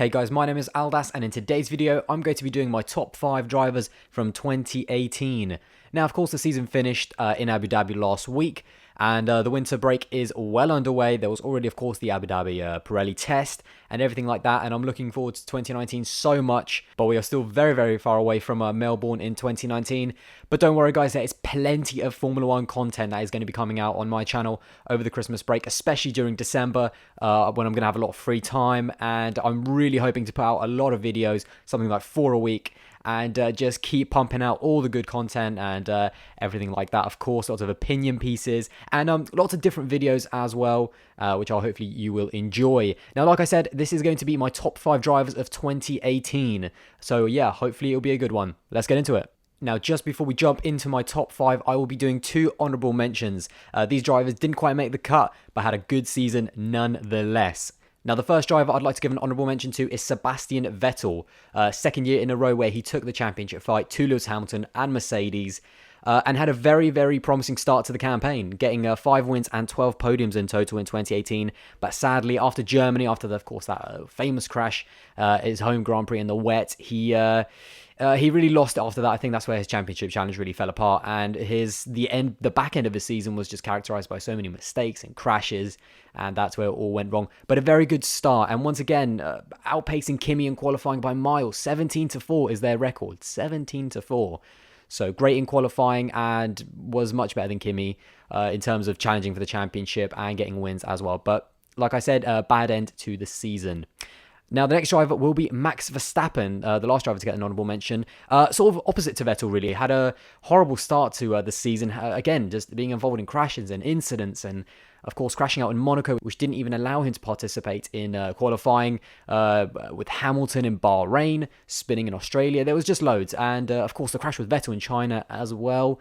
Hey guys, my name is Aldas, and in today's video, I'm going to be doing my top 5 drivers from 2018. Now, of course, the season finished in Abu Dhabi last week, and the winter break is well underway. There was already, of course, the Abu Dhabi Pirelli test and everything like that, and I'm looking forward to 2019 so much, but we are still very, very far away from Melbourne in 2019. But don't worry, guys, there is plenty of Formula 1 content that is going to be coming out on my channel over the Christmas break, especially during December, when I'm going to have a lot of free time, and I'm really hoping to put out a lot of videos, something like 4 a week, and just keep pumping out all the good content and everything like that. Of course, lots of opinion pieces and lots of different videos as well, which I'll hopefully you will enjoy. Now, like I said, this is going to be my top 5 drivers of 2018. So yeah, hopefully it'll be a good one. Let's get into it. Now, just before we jump into my top 5, I will be doing 2 honourable mentions. These drivers didn't quite make the cut, but had a good season nonetheless. Now, the first driver I'd like to give an honourable mention to is Sebastian Vettel. Second year in a row where he took the championship fight to Lewis Hamilton and Mercedes, and had a very, very promising start to the campaign, getting 5 wins and 12 podiums in total in 2018. But sadly, after Germany, after, of course, that famous crash, his home Grand Prix in the wet, he really lost it after that. I think that's where his championship challenge really fell apart, and the back end of his season was just characterized by so many mistakes and crashes, and that's where it all went wrong. But a very good start, and once again, outpacing Kimi in qualifying by miles. 17-4 is their record, 17-4. So great in qualifying and was much better than Kimi in terms of challenging for the championship and getting wins as well. But like I said, bad end to the season. Now, the next driver will be Max Verstappen, the last driver to get an honourable mention. Sort of opposite to Vettel, really. Had a horrible start to the season. Again, just being involved in crashes and incidents, and of course crashing out in Monaco, which didn't even allow him to participate in qualifying, with Hamilton in Bahrain, spinning in Australia. There was just loads. And of course the crash with Vettel in China as well.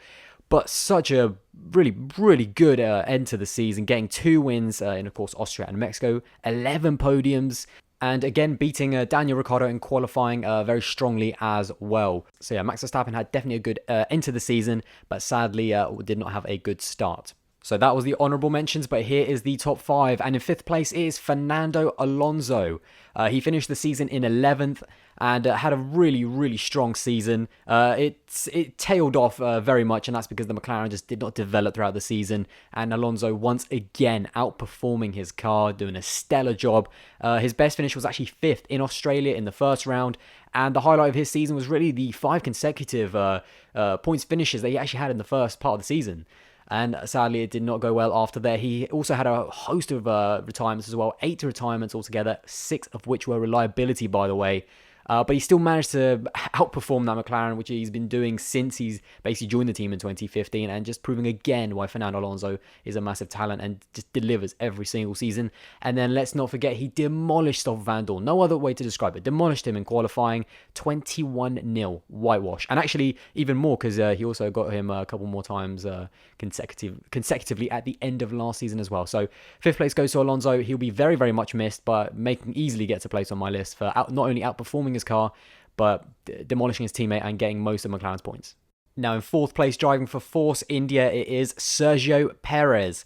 But such a really, really good end to the season, getting 2 wins in, of course, Austria and Mexico, 11 podiums. And again, beating Daniel Ricciardo in qualifying very strongly as well. So yeah, Max Verstappen had definitely a good end to the season, but sadly did not have a good start. So that was the honourable mentions, but here is the top 5. And in 5th place is Fernando Alonso. He finished the season in 11th and had a really, really strong season. It tailed off very much, and that's because the McLaren just did not develop throughout the season. And Alonso once again outperforming his car, doing a stellar job. His best finish was actually 5th in Australia in the first round. And the highlight of his season was really the 5 consecutive points finishes that he actually had in the first part of the season. And sadly, it did not go well after that. He also had a host of retirements as well, 8 retirements altogether, 6 of which were reliability, by the way. But he still managed to outperform that McLaren, which he's been doing since he's basically joined the team in 2015, and just proving again why Fernando Alonso is a massive talent and just delivers every single season. And then let's not forget, he demolished Stoffel Vandoorne. No other way to describe it. Demolished him in qualifying, 21-0 whitewash. And actually even more, because he also got him a couple more times consecutively at the end of last season as well. So 5th place goes to Alonso. He'll be very, very much missed, but easily gets a place on my list for not only outperforming his car, but demolishing his teammate and getting most of McLaren's points. Now, in 4th place, driving for Force India, it is Sergio Peres.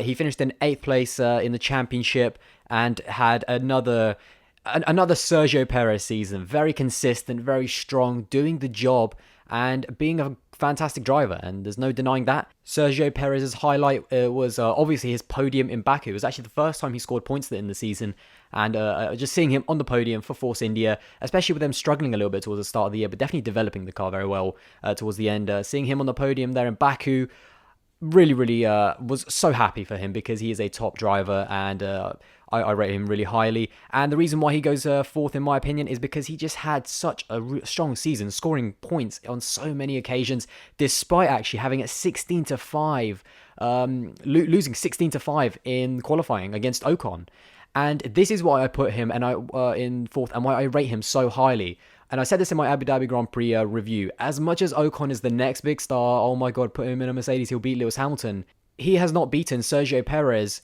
He finished in 8th place in the championship and had another Sergio Peres season. Very consistent, very strong, doing the job and being a fantastic driver, and there's no denying that. Sergio Perez's highlight was obviously his podium in Baku. It was actually the first time he scored points in the season, and just seeing him on the podium for Force India, especially with them struggling a little bit towards the start of the year, but definitely developing the car very well towards the end. Seeing him on the podium there in Baku, really, really was so happy for him, because he is a top driver, and I rate him really highly. And the reason why he goes 4th, in my opinion, is because he just had such a strong season, scoring points on so many occasions, despite actually having a 16-5, losing 16-5 in qualifying against Ocon. And this is why I put him in 4th, and why I rate him so highly. And I said this in my Abu Dhabi Grand Prix review. As much as Ocon is the next big star, oh my god, put him in a Mercedes, he'll beat Lewis Hamilton. He has not beaten Sergio Peres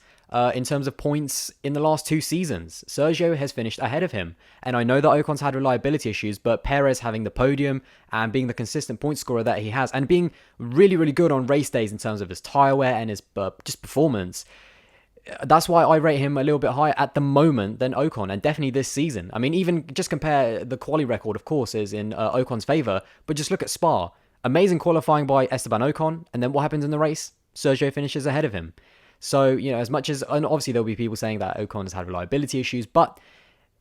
in terms of points in the last 2 seasons. Sergio has finished ahead of him. And I know that Ocon's had reliability issues, but Perez having the podium and being the consistent point scorer that he has, and being really, really good on race days in terms of his tyre wear and his just performance, that's why I rate him a little bit higher at the moment than Ocon, and definitely this season. I mean, even just compare the quali record, of course, is in Ocon's favour, but just look at Spa. Amazing qualifying by Esteban Ocon, and then what happens in the race? Sergio finishes ahead of him. So, as much as, and obviously there'll be people saying that Ocon has had reliability issues, but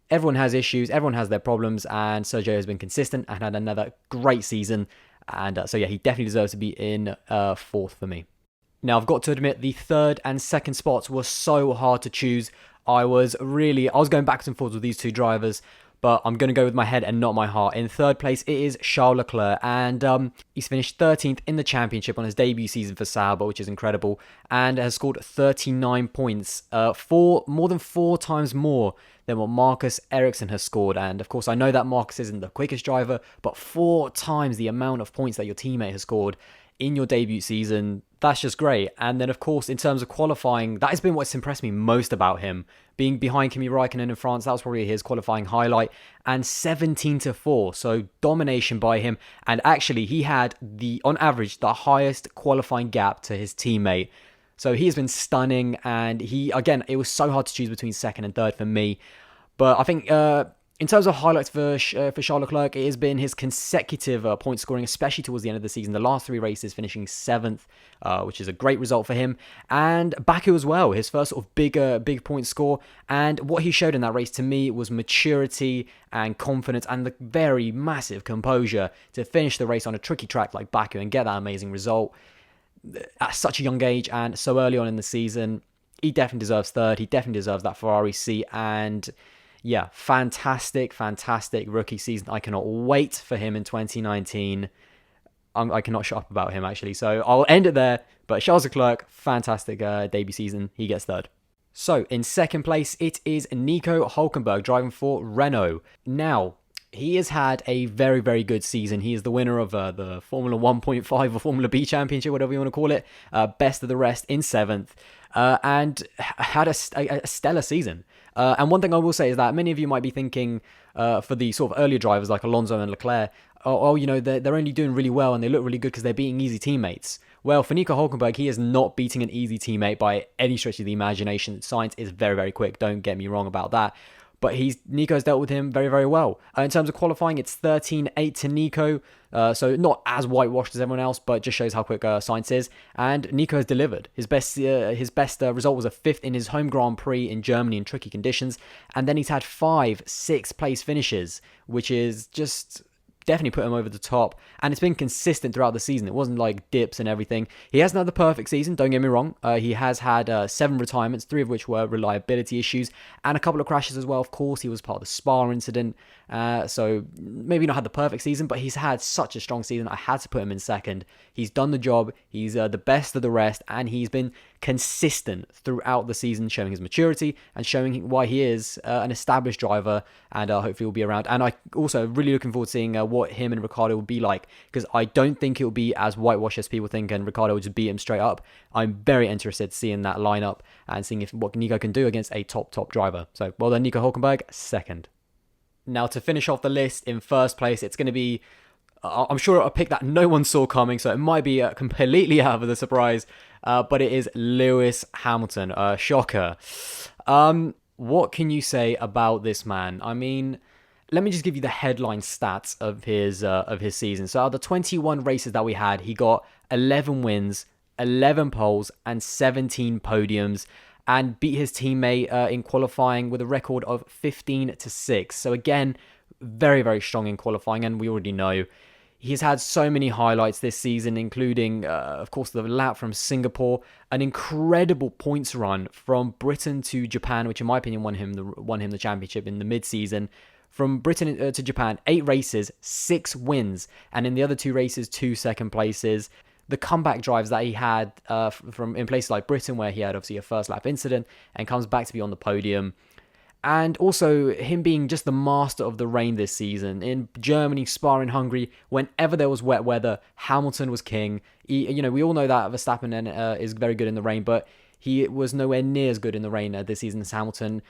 everyone has issues, everyone has their problems, and Sergio has been consistent and had another great season. And so, yeah, he definitely deserves to be in fourth for me. Now, I've got to admit, the third and second spots were so hard to choose. I was going backwards and forwards with these two drivers, but I'm going to go with my head and not my heart. In third place, it is Charles Leclerc, and he's finished 13th in the championship on his debut season for Sauber, which is incredible, and has scored 39 points, more than 4 times more than what Marcus Ericsson has scored. And of course, I know that Marcus isn't the quickest driver, but 4 times the amount of points that your teammate has scored in your debut season, that's just great. And then, of course, in terms of qualifying, that has been what's impressed me most about him. Being behind Kimi Räikkönen in France, that was probably his qualifying highlight. And 17-4, so domination by him. And actually, he had, on average, the highest qualifying gap to his teammate. So he has been stunning. And it was so hard to choose between second and third for me. But I think in terms of highlights for Charles Leclerc, it has been his consecutive point scoring, especially towards the end of the season. The last 3 races finishing 7th, which is a great result for him. And Baku as well, his first sort of big point score. And what he showed in that race to me was maturity and confidence and the very massive composure to finish the race on a tricky track like Baku and get that amazing result at such a young age and so early on in the season. He definitely deserves third. He definitely deserves that Ferrari seat. And yeah, fantastic rookie season. I cannot wait for him in 2019. I cannot shut up about him, actually. So I'll end it there. But Charles Leclerc, fantastic debut season. He gets third. So in second place, it is Nico Hlkenberg driving for Renault. Now, he has had a very, very good season. He is the winner of the Formula 1.5 or Formula B Championship, whatever you want to call it. Best of the rest in 7th. And had a stellar season. And one thing I will say is that many of you might be thinking for the sort of earlier drivers like Alonso and Leclerc, they're only doing really well and they look really good because they're beating easy teammates. Well, for Nico Hlkenberg, he is not beating an easy teammate by any stretch of the imagination. Sainz is very, very quick. Don't get me wrong about that. But Nico's dealt with him very, very well. In terms of qualifying, it's 13-8 to Nico. So not as whitewashed as everyone else, but just shows how quick Sainz is. And Nico has delivered. His best result was a 5th in his home Grand Prix in Germany in tricky conditions. And then he's had 5 6th place finishes, which is just definitely put him over the top. And it's been consistent throughout the season. It wasn't like dips and everything. He hasn't had the perfect season, don't get me wrong. He has had 7 retirements, 3 of which were reliability issues, and a couple of crashes as well. Of course, he was part of the Spa incident. So maybe not had the perfect season, but he's had such a strong season. I had to put him in second. He's done the job. He's the best of the rest, and he's been consistent throughout the season, showing his maturity and showing why he is an established driver, and hopefully will be around. And I also really looking forward to seeing what him and Ricciardo will be like, because I don't think it will be as whitewashed as people think and Ricciardo will just beat him straight up. I'm very interested seeing that lineup and seeing what Nico can do against a top driver. So well done, Nico Hlkenberg, second. Now, to finish off the list, in first place, it's going to be, I'm sure, a pick that no one saw coming, so it might be completely out of the surprise, but it is Lewis Hamilton. Shocker. What can you say about this man? I mean, let me just give you the headline stats of his season. So out of the 21 races that we had, he got 11 wins, 11 poles, and 17 podiums, and beat his teammate in qualifying with a record of 15-6. So again, very, very strong in qualifying, and we already know he's had so many highlights this season, including, of course, the lap from Singapore, an incredible points run from Britain to Japan, which in my opinion won him the championship in the mid-season. From Britain to Japan, 8 races, 6 wins, and in the other 2 races, 2 second places. The comeback drives that he had from in places like Britain, where he had obviously a first lap incident and comes back to be on the podium. And also him being just the master of the rain this season. In Germany, Spa, in Hungary, whenever there was wet weather, Hamilton was king. We all know that Verstappen is very good in the rain, but he was nowhere near as good in the rain this season as Hamilton.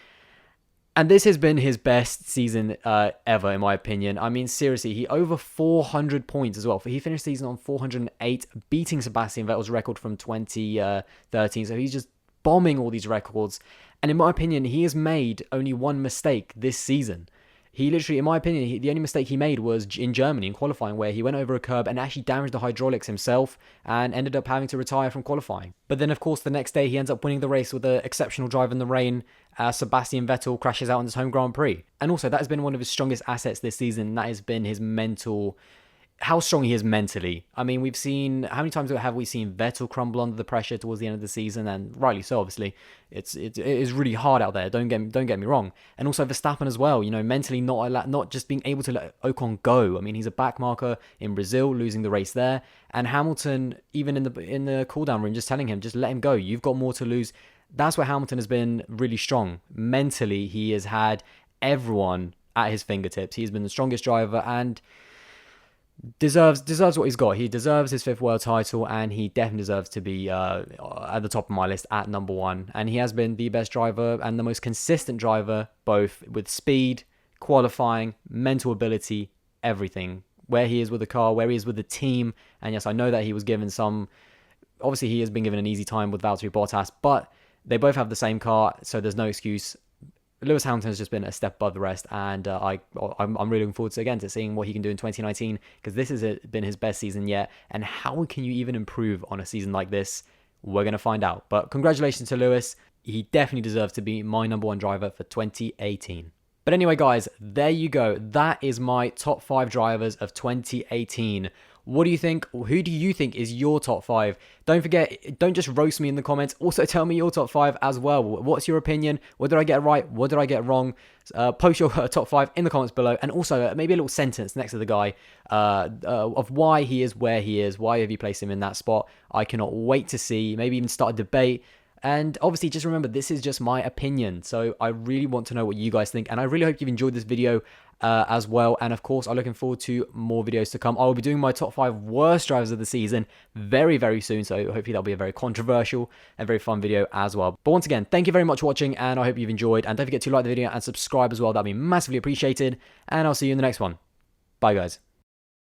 And this has been his best season ever, in my opinion. I mean, seriously, he over 400 points as well. He finished the season on 408, beating Sebastian Vettel's record from 2013. So he's just bombing all these records. And in my opinion, he has made only one mistake this season. He literally, in my opinion, the only mistake he made was in Germany in qualifying, where he went over a curb and actually damaged the hydraulics himself and ended up having to retire from qualifying. But then, of course, the next day he ends up winning the race with an exceptional drive in the rain. Sebastian Vettel crashes out in his home Grand Prix. And also, that has been one of his strongest assets this season. That has been his how strong he is mentally. I mean, we've seen, how many times have we seen Vettel crumble under the pressure towards the end of the season, and rightly so, obviously. It is really hard out there, don't get me wrong. And also Verstappen as well, mentally not just being able to let Ocon go. I mean, he's a backmarker in Brazil, losing the race there, and Hamilton, even in the cool-down room, just telling him, just let him go, you've got more to lose. That's where Hamilton has been really strong. Mentally, he has had everyone at his fingertips. He's been the strongest driver, and deserves what he's got. He deserves his 5th world title, and he definitely deserves to be at the top of my list at number 1. And he has been the best driver and the most consistent driver, both with speed, qualifying, mental ability, everything. Where he is with the car, where he is with the team. And yes, I know that he was given obviously he has been given an easy time with Valtteri Bottas, but they both have the same car, so there's no excuse. Lewis Hamilton has just been a step above the rest, and I'm really looking forward to seeing what he can do in 2019, because this has been his best season yet, and how can you even improve on a season like this? We're going to find out. But congratulations to Lewis. He definitely deserves to be my number 1 driver for 2018. But anyway, guys, there you go. That is my top 5 drivers of 2018. What do you think? Who do you think is your top 5? Don't forget, don't just roast me in the comments. Also, tell me your top 5 as well. What's your opinion? What did I get right? What did I get wrong? Post your top 5 in the comments below. And also, maybe a little sentence next to the guy of why he is where he is. Why have you placed him in that spot? I cannot wait to see. Maybe even start a debate. And obviously, just remember, this is just my opinion. So I really want to know what you guys think. And I really hope you've enjoyed this video as well. And of course, I'm looking forward to more videos to come. I will be doing my top 5 worst drivers of the season very, very soon. So hopefully that'll be a very controversial and very fun video as well. But once again, thank you very much for watching, and I hope you've enjoyed. And don't forget to like the video and subscribe as well. That'd be massively appreciated. And I'll see you in the next one. Bye, guys.